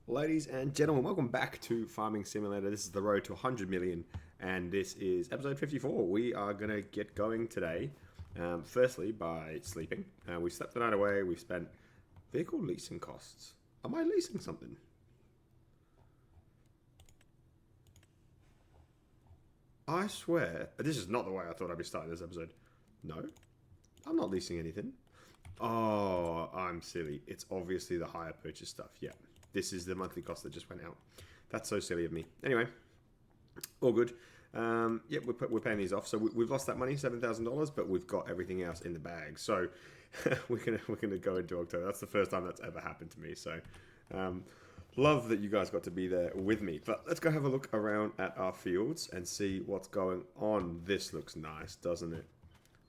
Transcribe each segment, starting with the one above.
Ladies and gentlemen, welcome back to Farming Simulator. This is the road to 100 million, and this is episode 54. We are going to get going today, firstly by sleeping. We slept the night away. We've spent vehicle leasing costs. Am I leasing something? I swear, this is not the way I thought I'd be starting this episode. No, I'm not leasing anything. Oh, I'm silly. It's obviously the hire purchase stuff. Yeah, this is the monthly cost that just went out. That's so silly of me. Anyway, all good. Yeah, we're paying these off. So we've lost that money, $7,000, but we've got everything else in the bag. So we're gonna go into October. That's the first time that's ever happened to me. So love that you guys got to be there with me. But let's go have a look around at our fields and see what's going on. This looks nice, doesn't it?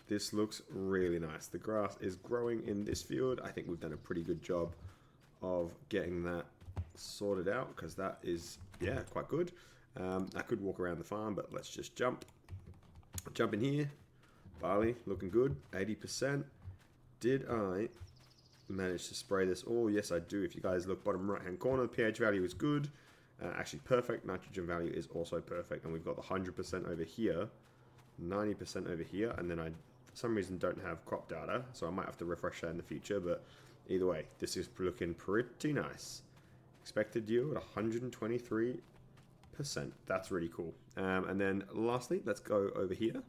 This looks really nice. The grass is growing in this field. I think we've done a pretty good job of getting that sorted out because that is, yeah, quite good. I could walk around the farm, but let's just jump in here. Barley looking good, 80%. Did I manage to spray this all? Yes, I do. If you guys look bottom right hand corner, the pH value is good, actually perfect. Nitrogen value is also perfect, and we've got the 100% over here, 90% over here, and then I for some reason don't have crop data, so I might have to refresh that in the future. But either way, this is looking pretty nice. Expected yield 123%. That's really cool. And then lastly, let's go over here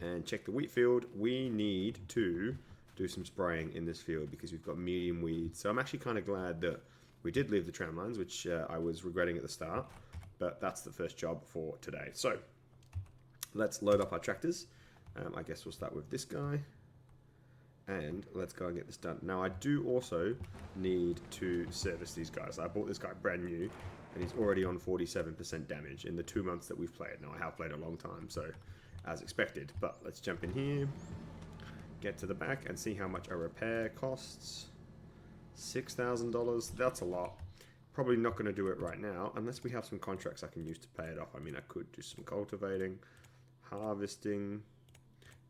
and check the wheat field. We need to do some spraying in this field because we've got medium weeds. So I'm actually kind of glad that we did leave the tram lines, which I was regretting at the start, but that's the first job for today. So let's load up our tractors. I guess we'll start with this guy. And let's go and get this done. Now, I do also need to service these guys. I bought this guy brand new, and he's already on 47% damage in the 2 months that we've played. Now, I have played a long time, so as expected. But let's jump in here, get to the back, and see how much a repair costs. $6,000. That's a lot. Probably not going to do it right now, unless we have some contracts I can use to pay it off. I mean, I could do some cultivating, harvesting,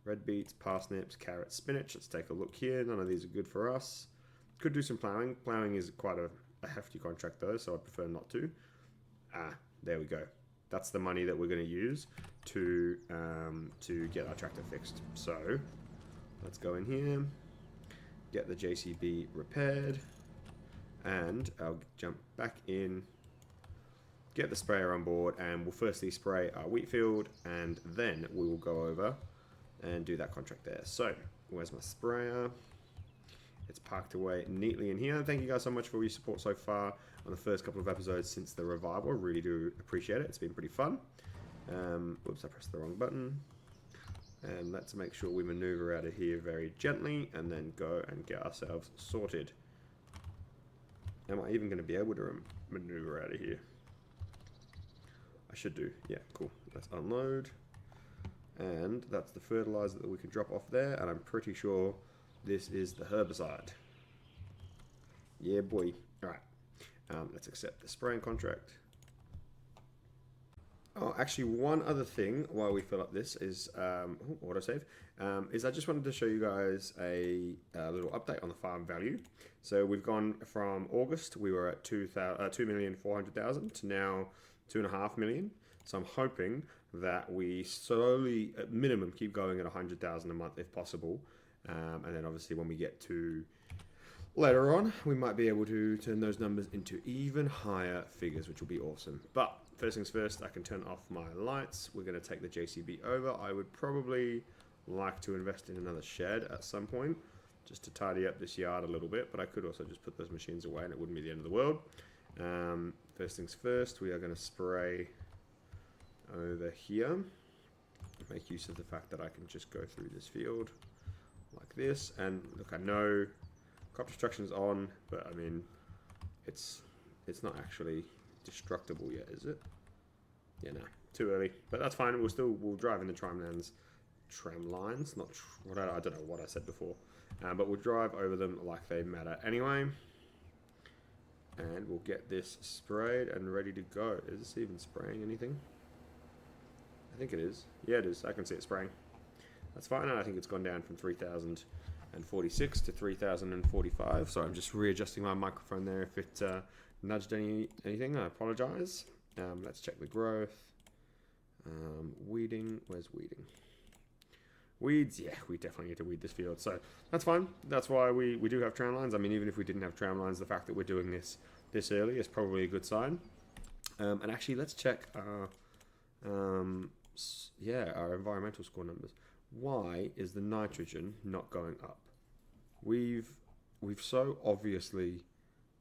red beets, parsnips, carrots, spinach. Let's take a look here. None of these are good for us. Could do some plowing. Plowing is quite a hefty contract though, so I prefer not to. There we go. That's the money that we're going to use to get our tractor fixed. So let's go in here, get the JCB repaired, and I'll jump back in, get the sprayer on board, and we'll firstly spray our wheat field, and then we will go over and do that contract there. So where's my sprayer? It's parked away neatly in here. Thank you guys so much for your support so far on the first couple of episodes since the revival. I really do appreciate it. It's been pretty fun. Whoops, I pressed the wrong button. And let's make sure we maneuver out of here very gently and then go and get ourselves sorted. Am I even going to be able to maneuver out of here? I should do. Yeah, cool. Let's unload. And that's the fertilizer that we can drop off there, and I'm pretty sure this is the herbicide. Yeah, boy. Alright, let's accept the spraying contract. Oh, actually, one other thing while we fill up this is, autosave, is I just wanted to show you guys a little update on the farm value. So we've gone from August, we were at 2,400,000 to now 2.5 million. So I'm hoping that we slowly, at minimum, keep going at 100,000 a month if possible. And then obviously when we get to later on, we might be able to turn those numbers into even higher figures, which will be awesome. But first things first, I can turn off my lights. We're going to take the JCB over. I would probably like to invest in another shed at some point, just to tidy up this yard a little bit. But I could also just put those machines away and it wouldn't be the end of the world. First things first, we are going to spray over here. Make use of the fact that I can just go through this field like this. And look, I know crop destruction's on, but I mean, it's not actually destructible yet, is it? Yeah, no, too early. But that's fine. We'll drive in the tram lines. Not I don't know what I said before, but we'll drive over them like they matter anyway. And we'll get this sprayed and ready to go. Is this even spraying anything? I think it is. Yeah, it is. I can see it spraying. That's fine. And I think it's gone down from 3,046 to 3,045. So I'm just readjusting my microphone there if it nudged anything, I apologize. Let's check the growth. Weeding, where's weeding? Weeds, yeah, we definitely need to weed this field. So that's fine. That's why we do have tram lines. I mean, even if we didn't have tram lines, the fact that we're doing this early is probably a good sign. And actually, let's check our, our environmental score numbers. Why is the nitrogen not going up? We've so obviously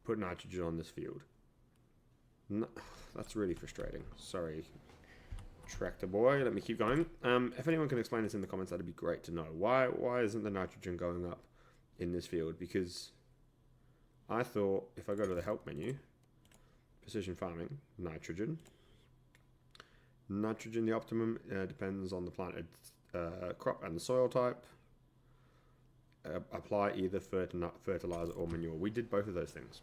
put nitrogen on this field. No, that's really frustrating. Sorry, tractor boy. Let me keep going. If anyone can explain this in the comments, that'd be great to know. Why isn't the nitrogen going up in this field? Because I thought if I go to the help menu, precision farming, nitrogen, the optimum depends on the planted crop and the soil type. Apply either fertilizer or manure. We did both of those things.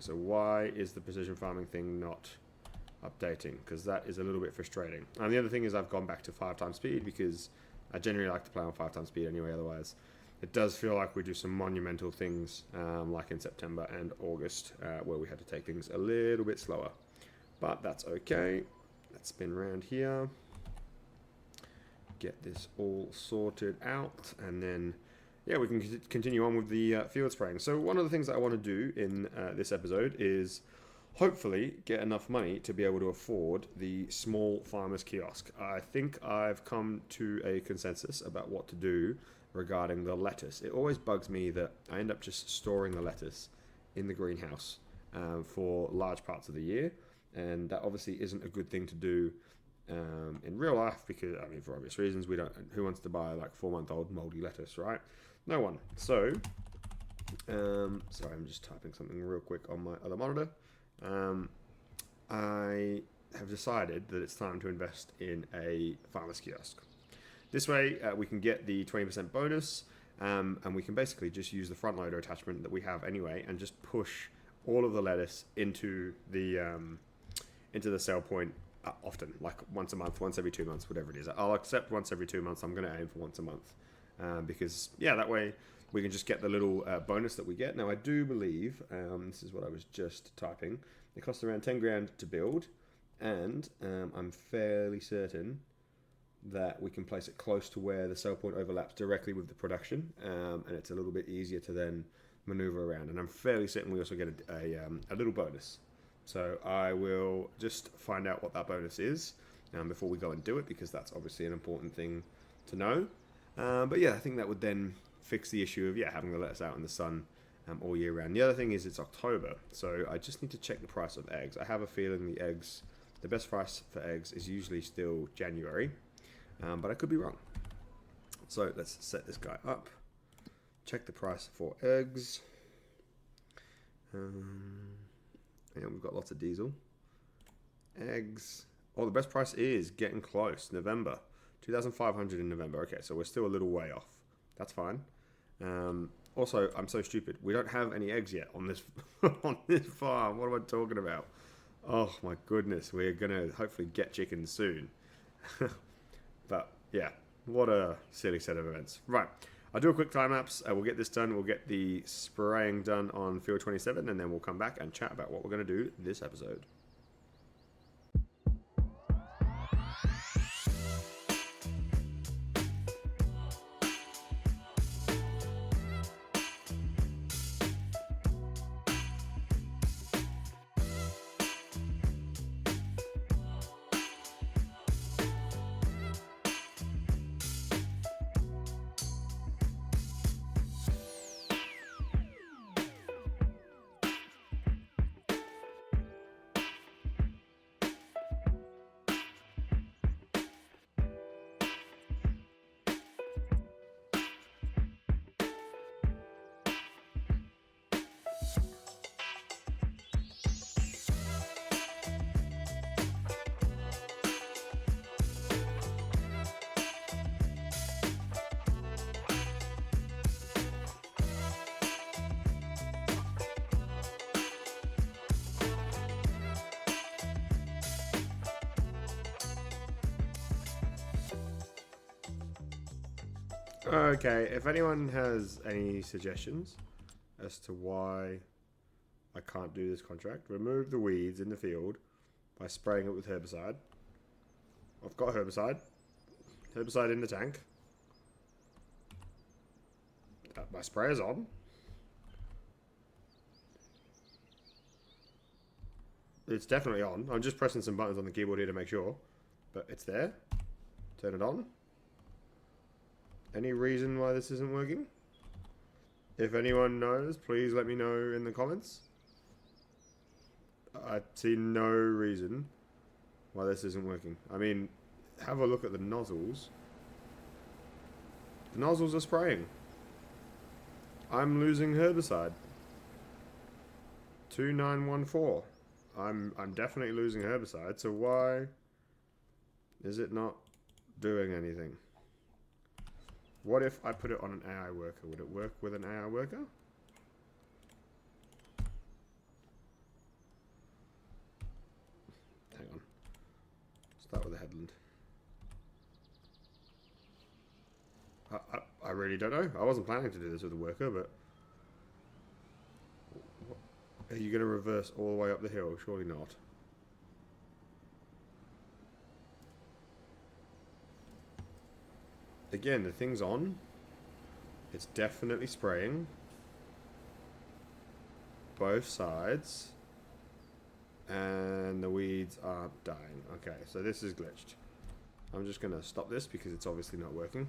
So why is the precision farming thing not updating? Because that is a little bit frustrating. And the other thing is I've gone back to 5 times speed because I generally like to play on 5 times speed anyway. Otherwise, it does feel like we do some monumental things like in September and August where we had to take things a little bit slower. But that's okay. Let's spin around here. Get this all sorted out, and then we can continue on with the field spraying. So one of the things that I want to do in this episode is hopefully get enough money to be able to afford the small farmers kiosk. I think I've come to a consensus about what to do regarding the lettuce. It always bugs me that I end up just storing the lettuce in the greenhouse for large parts of the year, and that obviously isn't a good thing to do in real life, because I mean, for obvious reasons, who wants to buy like 4-month-old moldy lettuce, right? No one. So sorry, I'm just typing something real quick on my other monitor. I have decided that it's time to invest in a farmer's kiosk. This way we can get the 20% bonus, and we can basically just use the front loader attachment that we have anyway and just push all of the lettuce into the sale point often, like once a month, once every 2 months, whatever it is. I'll accept once every 2 months. I'm going to aim for once a month because, that way we can just get the little bonus that we get. Now, I do believe, this is what I was just typing, it costs around 10 grand to build, and I'm fairly certain that we can place it close to where the sell point overlaps directly with the production, and it's a little bit easier to then maneuver around. And I'm fairly certain we also get a little bonus. So I will just find out what that bonus is before we go and do it, because that's obviously an important thing to know. But I think that would then fix the issue of having the lettuce out in the sun all year round. The other thing is it's October, so I just need to check the price of eggs. I have a feeling the best price for eggs is usually still January, but I could be wrong. So let's set this guy up. Check the price for eggs. And we've got lots of diesel. Eggs. Oh, the best price is getting close. November. 2,500 in November. Okay, so we're still a little way off. That's fine. Also, I'm so stupid. We don't have any eggs yet on this on this farm. What am I talking about? Oh my goodness. We're gonna hopefully get chickens soon. But what a silly set of events. Right. I'll do a quick time lapse. We'll get this done. We'll get the spraying done on field 27, and then we'll come back and chat about what we're going to do this episode. Okay, if anyone has any suggestions as to why I can't do this contract. Remove the weeds in the field by spraying it with herbicide. I've got herbicide. Herbicide in the tank. My sprayer's on. It's definitely on. I'm just pressing some buttons on the keyboard here to make sure. But it's there. Turn it on. Any reason why this isn't working? If anyone knows, please let me know in the comments. I see no reason why this isn't working. I mean, have a look at the nozzles. The nozzles are spraying. I'm losing herbicide. 2914. I'm definitely losing herbicide, so why is it not doing anything? What if I put it on an AI worker? Would it work with an AI worker? Hang on. Start with the headland. I really don't know. I wasn't planning to do this with a worker, but... Are you going to reverse all the way up the hill? Surely not. Again, the thing's on. It's definitely spraying. Both sides. And the weeds are dying. Okay, so this is glitched. I'm just going to stop this because it's obviously not working.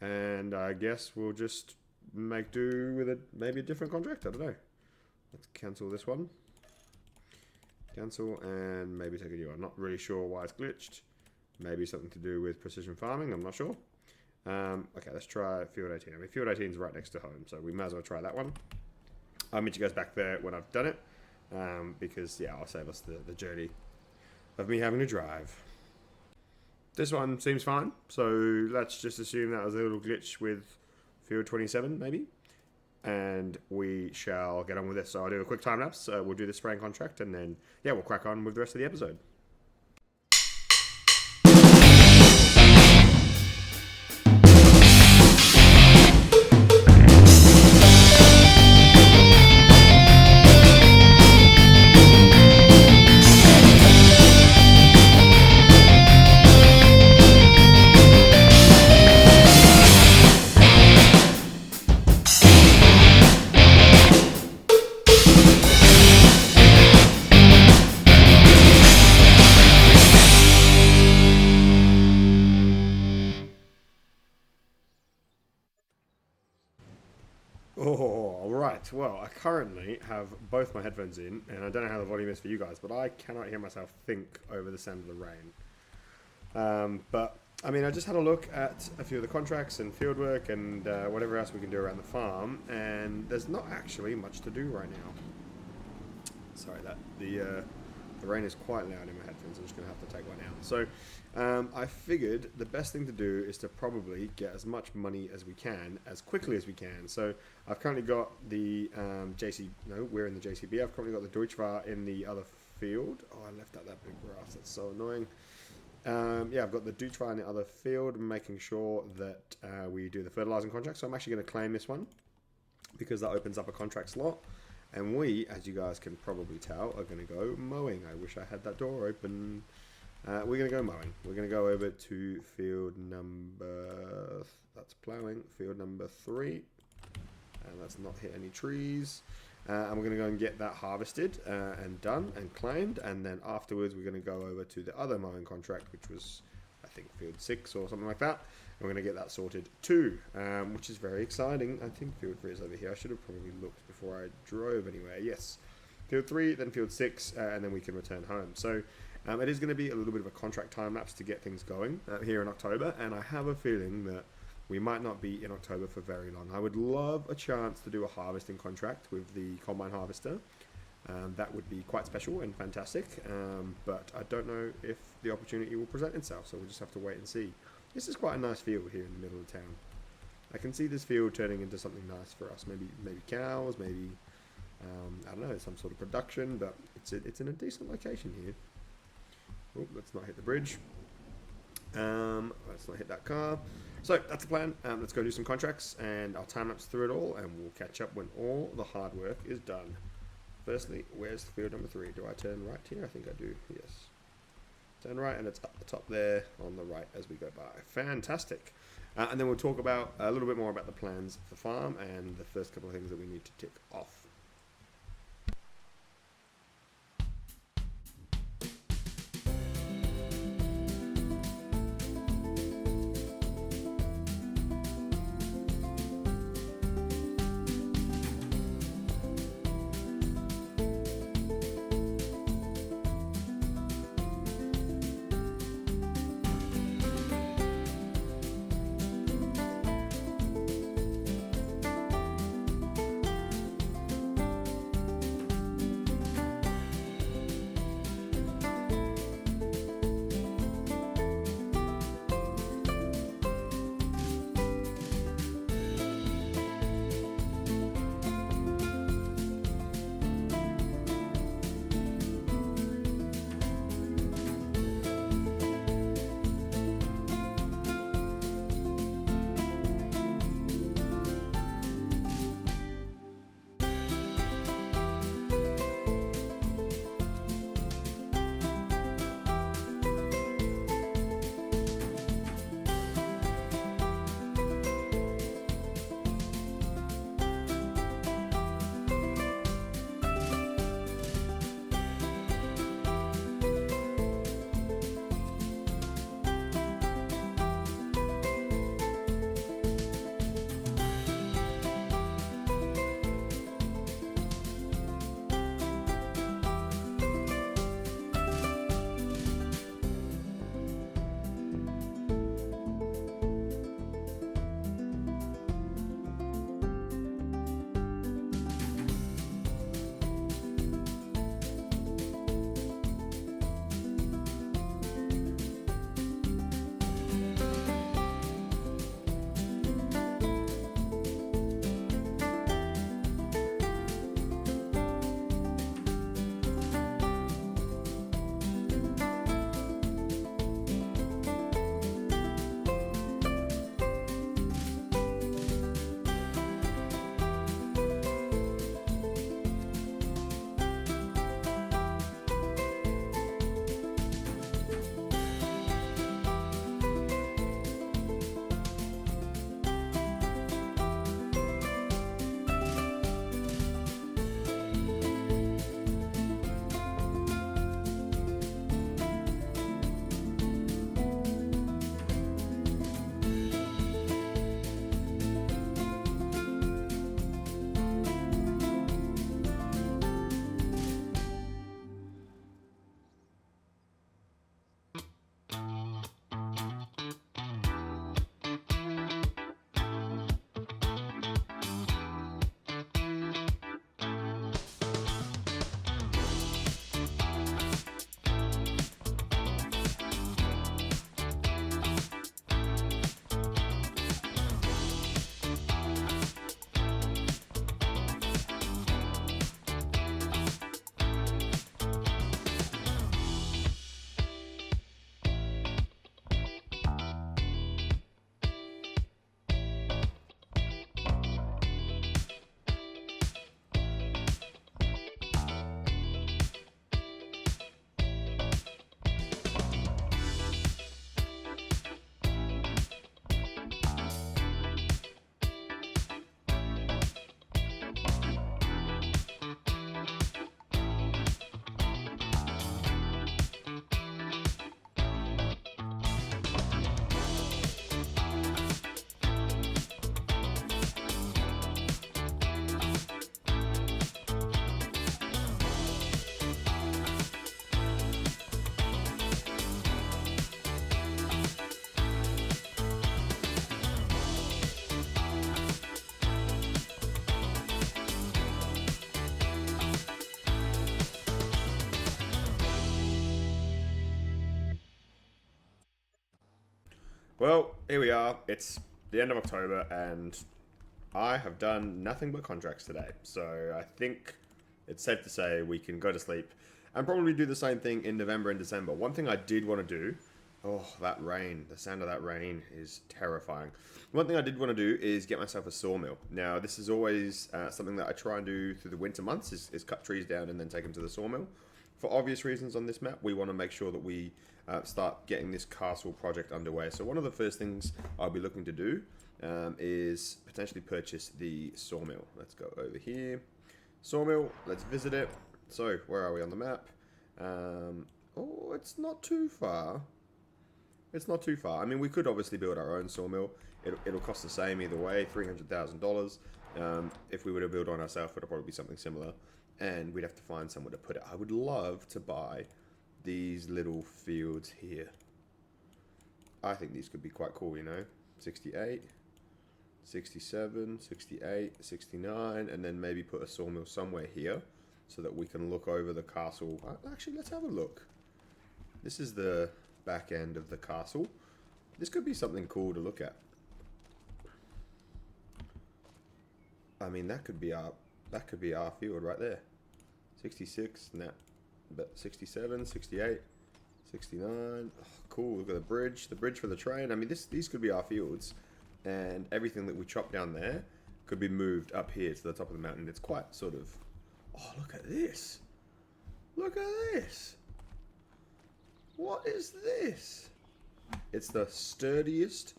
And I guess we'll just make do with maybe a different contract. I don't know. Let's cancel this one. Cancel and maybe take a new one. I'm not really sure why it's glitched. Maybe something to do with precision farming. I'm not sure. Okay, let's try Field 18. I mean, Field 18 is right next to home, so we might as well try that one. I'll meet you guys back there when I've done it. Because, yeah, I'll save us the journey of me having to drive. This one seems fine, so let's just assume that was a little glitch with Field 27, maybe. And we shall get on with this. So I'll do a quick time lapse. We'll do the spraying contract, and then, yeah, we'll crack on with the rest of the episode. Oh, alright. Well, I currently have both my headphones in, and I don't know how the volume is for you guys, but I cannot hear myself think over the sound of the rain. But, I mean, I just had a look at a few of the contracts and fieldwork and whatever else we can do around the farm, and there's not actually much to do right now. Sorry, the rain is quite loud in my headphones. I'm just going to have to take one out. So I figured the best thing to do is to probably get as much money as we can, as quickly as we can. So I've currently got the we're in the JCB. I've currently got the Deutschwar in the other field. Oh, I left out that big grass. That's so annoying. Yeah, I've got the Deutschwar in the other field, making sure that we do the fertilizing contract. So I'm actually going to claim this one because that opens up a contract slot. And we, as you guys can probably tell, are going to go mowing. I wish I had that door open. We're going to go mowing. We're going to go over to field number... That's ploughing. Field number 3. And let's not hit any trees. And we're going to go and get that harvested and done and claimed. And then afterwards, we're going to go over to the other mowing contract, which was, I think, field 6 or something like that. We're going to get that sorted too, which is very exciting. I think field 3 is over here. I should have probably looked before I drove anywhere. Yes, field 3, then field 6, and then we can return home. So it is going to be a little bit of a contract time lapse to get things going here in October, and I have a feeling that we might not be in October for very long. I would love a chance to do a harvesting contract with the combine harvester. That would be quite special and fantastic, but I don't know if the opportunity will present itself, so we'll just have to wait and see. This is quite a nice field here in the middle of town. I can see this field turning into something nice for us. Maybe cows, maybe, I don't know, some sort of production, but it's in a decent location here. Oh, let's not hit the bridge. Let's not hit that car. So that's the plan. Let's go do some contracts, and I'll time lapse through it all, and we'll catch up when all the hard work is done. Firstly, where's field number 3? Do I turn right here? I think I do, yes. Turn right, and it's up the top there on the right as we go by. Fantastic. And then we'll talk about a little bit more about the plans for the farm and the first couple of things that we need to tick off. Well, here we are. It's the end of October, and I have done nothing but contracts today. So I think it's safe to say we can go to sleep and probably do the same thing in November and December. One thing I did want to do Oh, that rain. The sound of that rain is terrifying. One thing I did want to do is get myself a sawmill. Now, this is always something that I try and do through the winter months, is cut trees down and then take them to the sawmill. For obvious reasons on this map, we want to make sure that we start getting this castle project underway. So one of the first things I'll be looking to do is potentially purchase the sawmill. Let's go over here. Sawmill, let's visit it. So, where are we on the map? Oh, it's not too far. It's not too far. I mean, we could obviously build our own sawmill. It'll cost the same either way, $300,000. If we were to build one ourselves, it'll probably be something similar. And we'd have to find somewhere to put it. I would love to buy these little fields here. I think these could be quite cool, you know. 68, 67, 68, 69, and then maybe put a sawmill somewhere here so that we can look over the castle. Actually, let's have a look. This is the back end of the castle. This could be something cool to look at. I mean, that could be our field right there. 66, nah, but 67, 68, 69. Oh, cool. Look at the bridge for the train. I mean, these could be our fields, and everything that we chop down there could be moved up here to the top of the mountain. It's quite sort of. Oh, look at this! Look at this! What is this? It's the sturdiest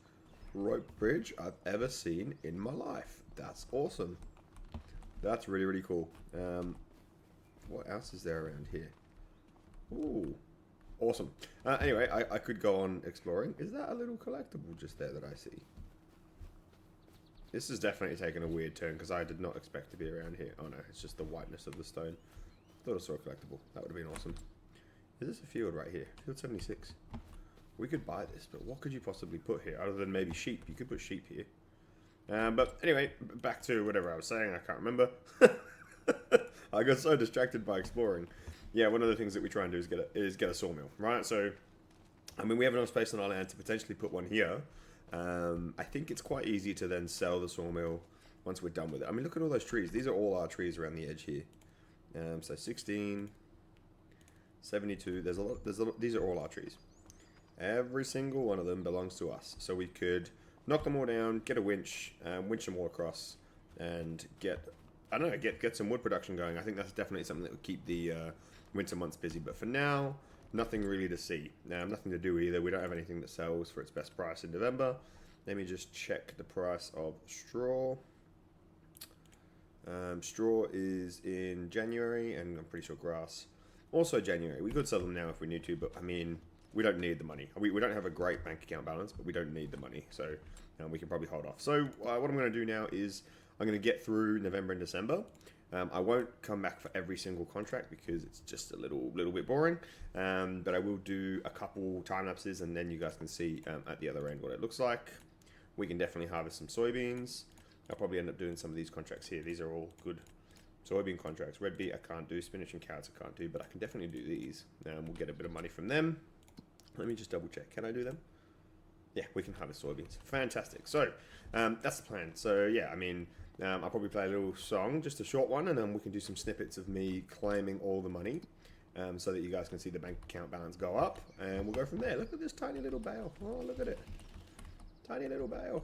rope bridge I've ever seen in my life. That's awesome. That's really, really cool. What else is there around here? Ooh, awesome. Anyway, I could go on exploring. Is that a little collectible just there that I see? This is definitely taking a weird turn because I did not expect to be around here. Oh no, it's just the whiteness of the stone. Thought I saw a collectible. That would have been awesome. Is this a field right here? Field 76. We could buy this, but what could you possibly put here other than maybe sheep? You could put sheep here. But anyway, back to whatever I was saying. I can't remember. I got so distracted by exploring. Yeah, one of the things that we try and do is get a sawmill, right? So, I mean, we have enough space on our land to potentially put one here. I think it's quite easy to then sell the sawmill once we're done with it. I mean, look at all those trees. These are all our trees around the edge here. So 16, 72. There's a lot. These are all our trees. Every single one of them belongs to us. So we could knock them all down, get a winch, winch them all across, and get some wood production going. I think that's definitely something that would keep the winter months busy. But for now, nothing really to see. Nothing to do either. We don't have anything that sells for its best price in November. Let me just check the price of straw. Straw is in January, and I'm pretty sure grass also January. We could sell them now if we need to, but I mean, we don't need the money. We don't have a great bank account balance, but we don't need the money, so we can probably hold off. So what I'm going to do now is I'm going to get through November and December. I won't come back for every single contract because it's just a little bit boring, but I will do a couple time lapses, and then you guys can see at the other end what it looks like. We can definitely harvest some soybeans. I'll probably end up doing some of these contracts here. These are all good soybean contracts. Red beet I can't do, spinach and carrots I can't do, but I can definitely do these. We'll get a bit of money from them. Let me just double check. Can I do them? Yeah, we can harvest soybeans. Fantastic. So that's the plan. So yeah, I mean, I'll probably play a little song, just a short one, and then we can do some snippets of me claiming all the money so that you guys can see the bank account balance go up, and we'll go from there. Look at this tiny little bale. Oh, look at it. Tiny little bale.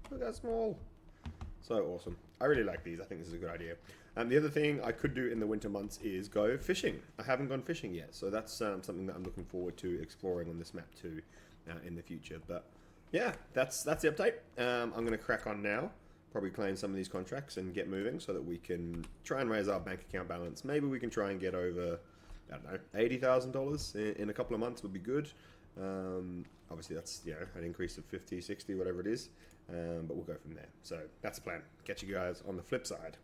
Look how small. So awesome. I really like these. I think this is a good idea. The other thing I could do in the winter months is go fishing. I haven't gone fishing yet, so that's something that I'm looking forward to exploring on this map too in the future. But yeah, that's the update. I'm going to crack on now. Probably claim some of these contracts and get moving so that we can try and raise our bank account balance. Maybe we can try and get over, I don't know, $80,000 in a couple of months would be good. Obviously that's, an increase of 50, 60, whatever it is. But we'll go from there. So that's the plan. Catch you guys on the flip side.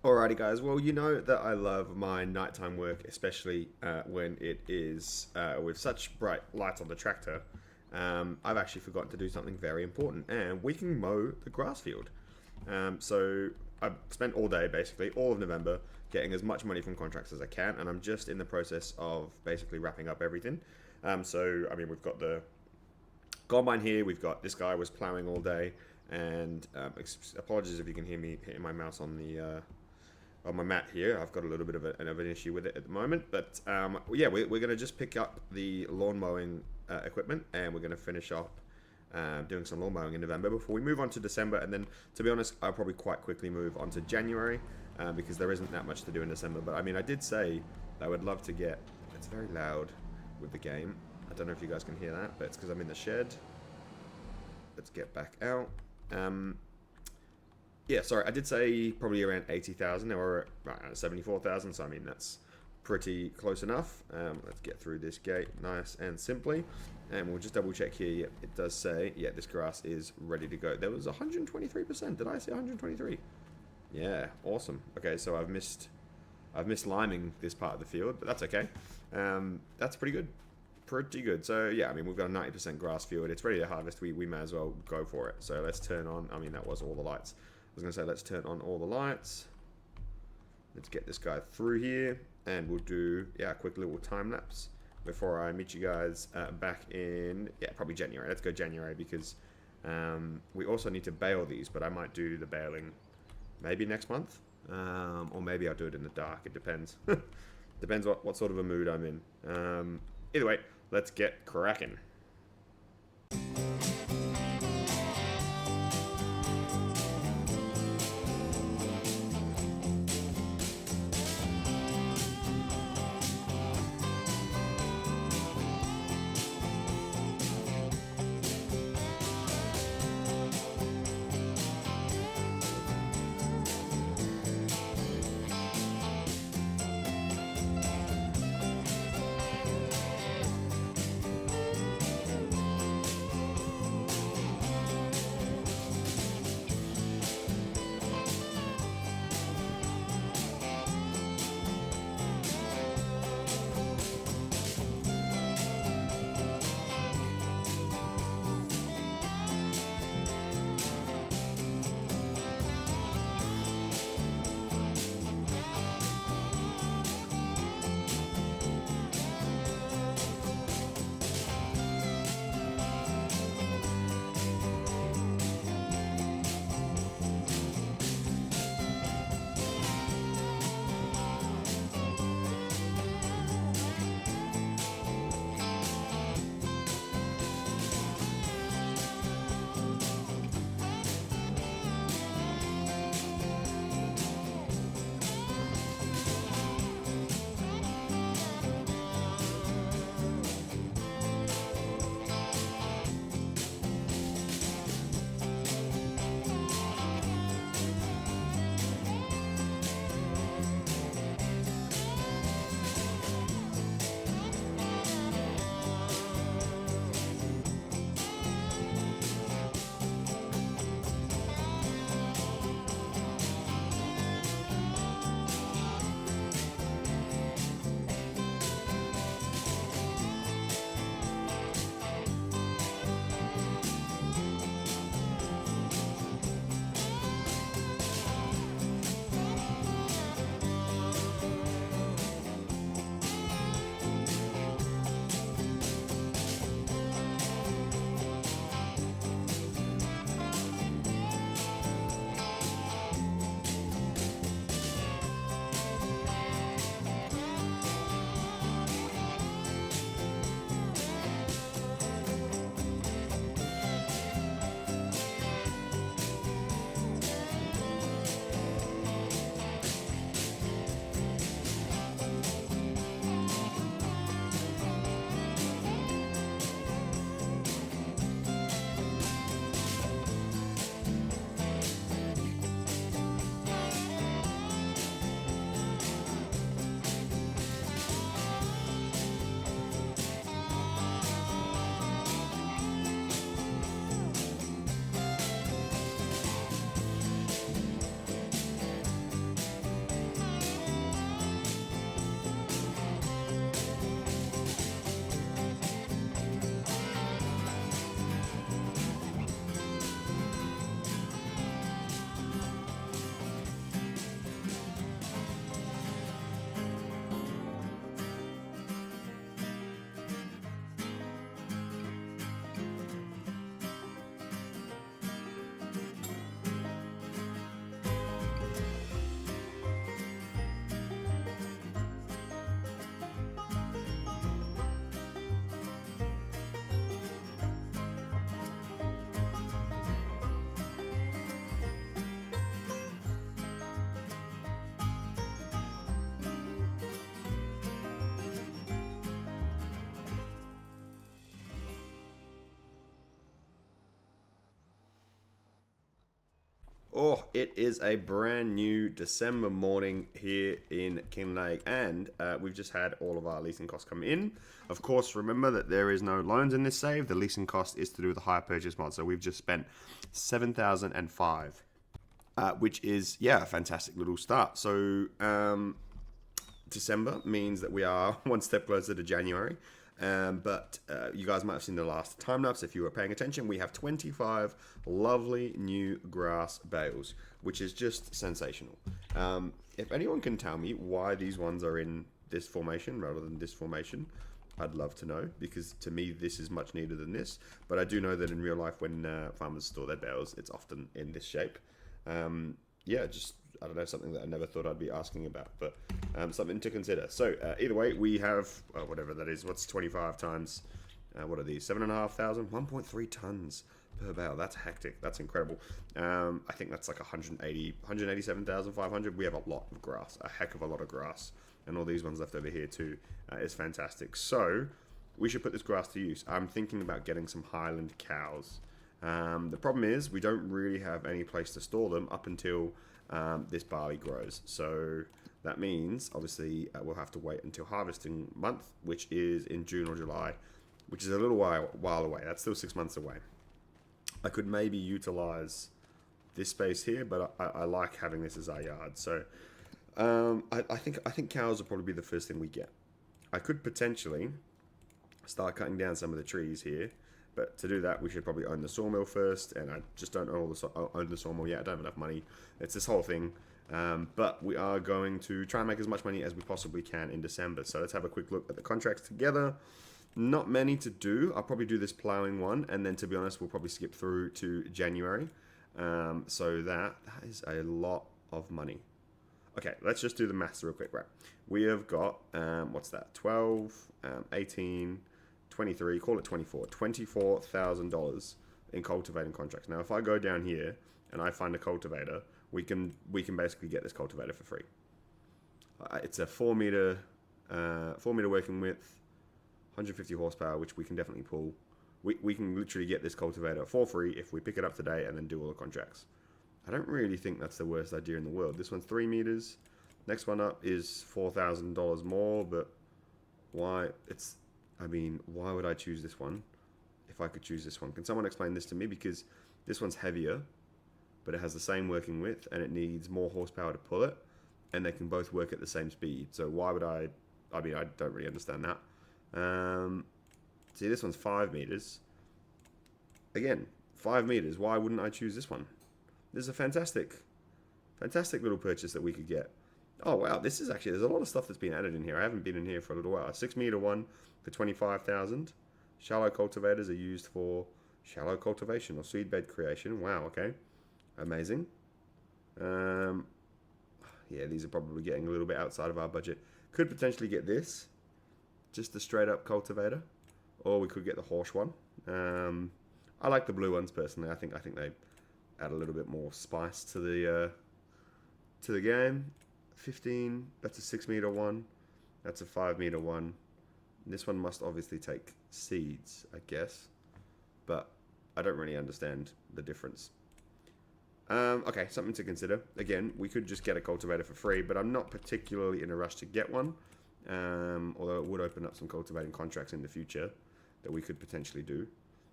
Alrighty, guys. Well, you know that I love my nighttime work, especially when it is with such bright lights on the tractor. I've actually forgotten to do something very important, and we can mow the grass field. So I've spent all day, basically, all of November, getting as much money from contracts as I can, and I'm just in the process of basically wrapping up everything. So, I mean, we've got the combine here, we've got this guy was plowing all day, and apologies if you can hear me hitting my mouse on the on my mat here. I've got a little bit of an issue with it at the moment, but yeah, we're going to just pick up the lawn mowing equipment, and we're going to finish up doing some lawn mowing in November before we move on to December. And then, to be honest, I'll probably quite quickly move on to January because there isn't that much to do in December. But I mean, I did say I would love to get, it's very loud with the game, I don't know if you guys can hear that, but it's because I'm in the shed. Let's get back out. Yeah, sorry, I did say probably around 80,000. Now we're at 74,000, so I mean, that's pretty close enough. Let's get through this gate nice and simply. And we'll just double check here. Yep, it does say, yeah, this grass is ready to go. There was 123%. Did I say 123? Yeah, awesome. Okay, so I've missed liming this part of the field, but that's okay. That's pretty good. Pretty good. So yeah, I mean, we've got a 90% grass field. It's ready to harvest. We may as well go for it. So let's turn on, I mean, that was all the lights. I was going to say, let's turn on all the lights. Let's get this guy through here, and we'll do, yeah, a quick little time lapse before I meet you guys back in, yeah, probably January. Let's go January because we also need to bale these, but I might do the baling maybe next month, or maybe I'll do it in the dark. It depends. Depends what sort of a mood I'm in. Either way, let's get cracking. Oh, it is a brand new December morning here in Kinglake, and we've just had all of our leasing costs come in. Of course, remember that there is no loans in this save. The leasing cost is to do with the hire purchase mod, so we've just spent 7,005, which is, yeah, a fantastic little start. So December means that we are one step closer to January. But you guys might have seen the last time lapse if you were paying attention. We have 25 lovely new grass bales, which is just sensational. If anyone can tell me why these ones are in this formation rather than this formation, I'd love to know, because to me this is much neater than this. But I do know that in real life, when farmers store their bales, it's often in this shape. Yeah, just, I don't know, something that I never thought I'd be asking about, but something to consider. So either way, we have, whatever that is, what's 25 times, what are these, 7,500, 1.3 tons per bale. That's hectic. That's incredible. I think that's like 187,500. We have a lot of grass, a heck of a lot of grass. And all these ones left over here too is fantastic. So we should put this grass to use. I'm thinking about getting some Highland cows. The problem is we don't really have any place to store them up until this barley grows. So that means obviously we'll have to wait until harvesting month, which is in June or July, which is a little while away. That's still 6 months away. I could maybe utilize this space here, but I like having this as our yard. So I think cows will probably be the first thing we get. I could potentially start cutting down some of the trees here. But to do that, we should probably own the sawmill first, and I just don't own the sawmill yet. I don't have enough money. It's this whole thing. But we are going to try and make as much money as we possibly can in December. So let's have a quick look at the contracts together. Not many to do. I'll probably do this plowing one, and then to be honest, we'll probably skip through to January. So that is a lot of money. Okay, let's just do the maths real quick, right? We have got, what's that, 12, 18... 23, call it 24, $24,000 in cultivating contracts. Now, if I go down here and I find a cultivator, we can basically get this cultivator for free. It's a 4 meter working width, 150 horsepower, which we can definitely pull. We can literally get this cultivator for free if we pick it up today and then do all the contracts. I don't really think that's the worst idea in the world. This one's 3 meters. Next one up is $4,000 more, but why? Why would I choose this one if I could choose this one? Can someone explain this to me? Because this one's heavier, but it has the same working width and it needs more horsepower to pull it, and they can both work at the same speed. So why would I don't really understand that. See, this one's 5 meters. Again, 5 meters. Why wouldn't I choose this one? This is a fantastic little purchase that we could get. Oh, wow. This is actually, there's a lot of stuff that's been added in here. I haven't been in here for a little while. A 6 meter one for 25,000. Shallow cultivators are used for shallow cultivation or seed bed creation. Wow, okay. Amazing. Yeah, these are probably getting a little bit outside of our budget. Could potentially get this. Just a straight up cultivator. Or we could get the horse one. I like the blue ones personally. I think they add a little bit more spice to the game. 15, that's a 6 meter one. That's a 5 meter one. This one must obviously take seeds, I guess. But I don't really understand the difference. Okay, something to consider. Again, we could just get a cultivator for free, but I'm not particularly in a rush to get one. Although it would open up some cultivating contracts in the future that we could potentially do.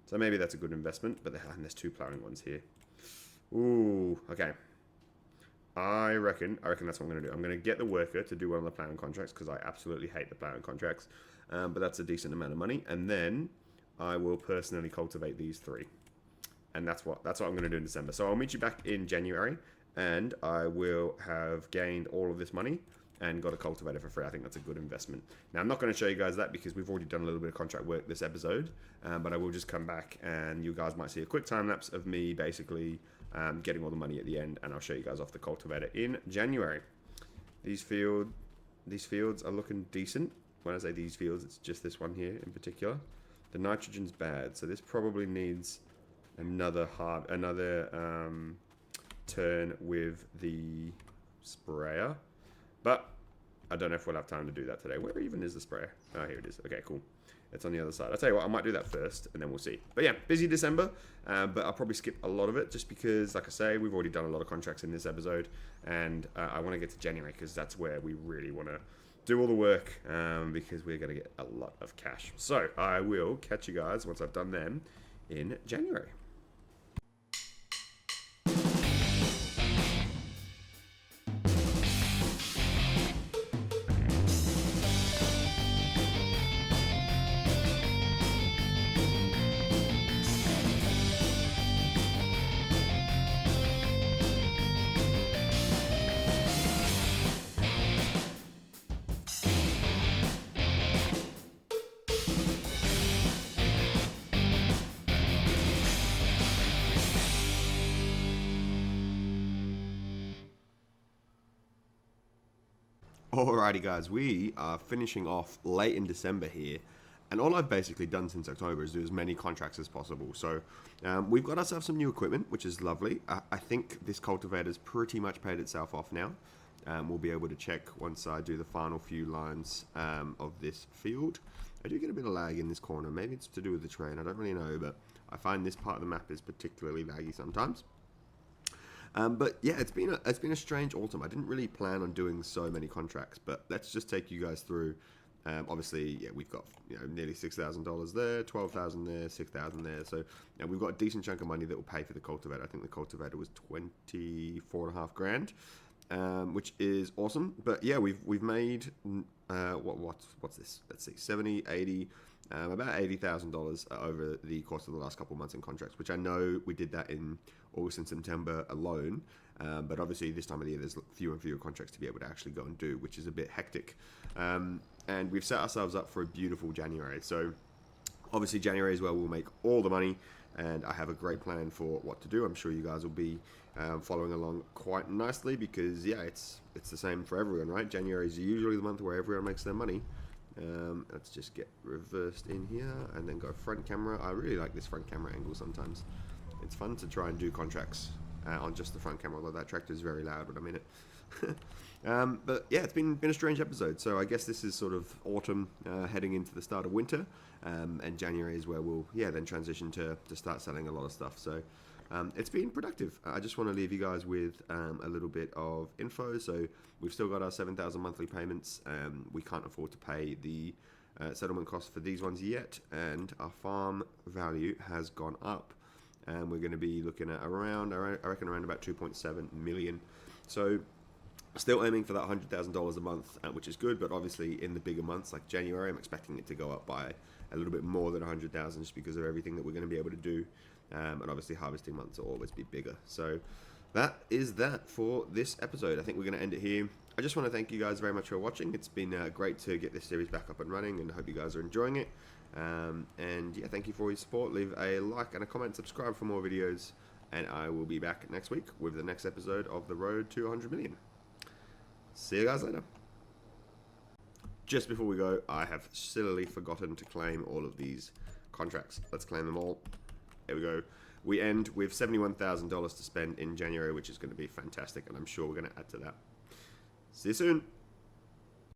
So maybe that's a good investment, but there's 2 plowing ones here. Ooh, okay. I reckon that's what I'm going to do. I'm going to get the worker to do one of the plowing contracts because I absolutely hate the plowing contracts. But that's a decent amount of money. And then I will personally cultivate these 3. And that's what I'm going to do in December. So I'll meet you back in January, and I will have gained all of this money and got a cultivator for free. I think that's a good investment. Now, I'm not going to show you guys that because we've already done a little bit of contract work this episode, but I will just come back and you guys might see a quick time lapse of me basically getting all the money at the end, and I'll show you guys off the cultivator in January. These fields are looking decent. When I say these fields, it's just this one here in particular. The nitrogen's bad, so this probably needs another turn with the sprayer, but I don't know if we'll have time to do that today. Where even is the sprayer? Oh, here it is. Okay, cool. It's on the other side. I'll tell you what, I might do that first, and then we'll see. But yeah, busy December, but I'll probably skip a lot of it just because, like I say, we've already done a lot of contracts in this episode, and I want to get to January because that's where we really want to do all the work because we're going to get a lot of cash. So I will catch you guys once I've done them in January. Alrighty guys, we are finishing off late in December here, and all I've basically done since October is do as many contracts as possible. So we've got ourselves some new equipment, which is lovely. I think this cultivator's pretty much paid itself off now. We'll be able to check once I do the final few lines of this field. I do get a bit of lag in this corner. Maybe it's to do with the train, I don't really know, but I find this part of the map is particularly laggy sometimes. But yeah, it's been a strange autumn. I didn't really plan on doing so many contracts, but let's just take you guys through. Obviously, yeah, we've got nearly $6,000 there, 12,000 there, 6,000 there. So we've got a decent chunk of money that will pay for the cultivator. I think the cultivator was 24.5 grand, which is awesome. But yeah, we've made what's this? Let's see, 70, 80. About $80,000 over the course of the last couple of months in contracts, which I know we did that in August and September alone, but obviously this time of the year there's fewer and fewer contracts to be able to actually go and do, which is a bit hectic. And we've set ourselves up for a beautiful January. So obviously January is where we'll make all the money, and I have a great plan for what to do. I'm sure you guys will be following along quite nicely because yeah, it's the same for everyone, right? January is usually the month where everyone makes their money. Let's just get reversed in here and then go front camera. I really like this front camera angle sometimes. It's fun to try and do contracts on just the front camera, although that tractor is very loud when I'm in it. But yeah, it's been a strange episode. So I guess this is sort of autumn heading into the start of winter, and January is where we'll then transition to start selling a lot of stuff. So it's been productive. I just want to leave you guys with a little bit of info. So we've still got our 7,000 monthly payments. We can't afford to pay the settlement costs for these ones yet, and our farm value has gone up, and we're going to be looking at around, I reckon around about 2.7 million. So still aiming for that $100,000 a month, which is good, but obviously in the bigger months like January, I'm expecting it to go up by a little bit more than 100,000 just because of everything that we're going to be able to do. And obviously harvesting months will always be bigger. So that is that for this episode. I think we're going to end it here. I just want to thank you guys very much for watching. It's been great to get this series back up and running, and I hope you guys are enjoying it. And yeah, thank you for all your support. Leave a like and a comment, subscribe for more videos, and I will be back next week with the next episode of The Road to 100 Million. See you guys later. Just before we go, I have sillily forgotten to claim all of these contracts. Let's claim them all. There we go. We end with $71,000 to spend in January, which is going to be fantastic, and I'm sure we're going to add to that. See you soon.